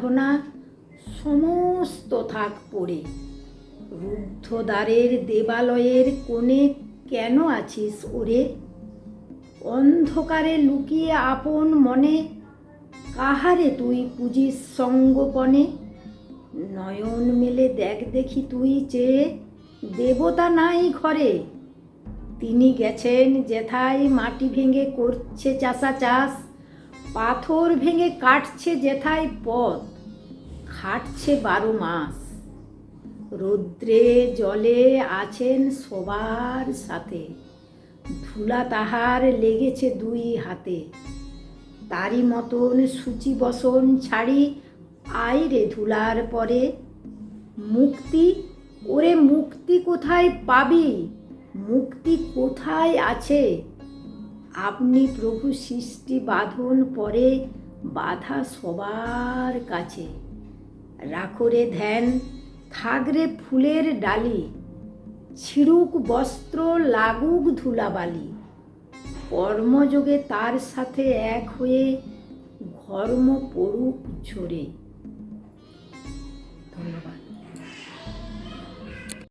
সাধনা সমস্ত থাক পড়ে। রুদ্ধ দ্বারের দেবালয়ের কোণে কেন আছিস ওরে? অন্ধকারে লুকিয়ে আপন মনে কাহারে তুই পুজিস সঙ্গোপনে? নয়ন মেলে দেখ দেখি তুই চেয়ে, দেবতা নাই ঘরে। তিনি গেছেন যেথায় মাটি ভেঙে করছে চাষা চাষ, পাথর ভেঙে কাটছে যেথায় পথ, খাটছে 12 মাস। রৌদ্রে জলে আছেন সবার সাথে, ধুলা তাহার লেগেছে 2 হাতে। তারই মতন সূচি বসন ছাড়ি আইরে ধুলার পরে। মুক্তি, ওরে মুক্তি কোথায় পাবি? মুক্তি কোথায় আছে? আপনি প্রভু সৃষ্টি বাঁধন পরে বাধা সবার কাছে। রাখরে ধ্যান, থাকরে ফুলের ডালি, ছিড়ুক বস্ত্র লাগুক ধুলাবালি। কর্মযোগে তার সাথে এক হয়ে ঘর্ম পড়ুক ঝরে।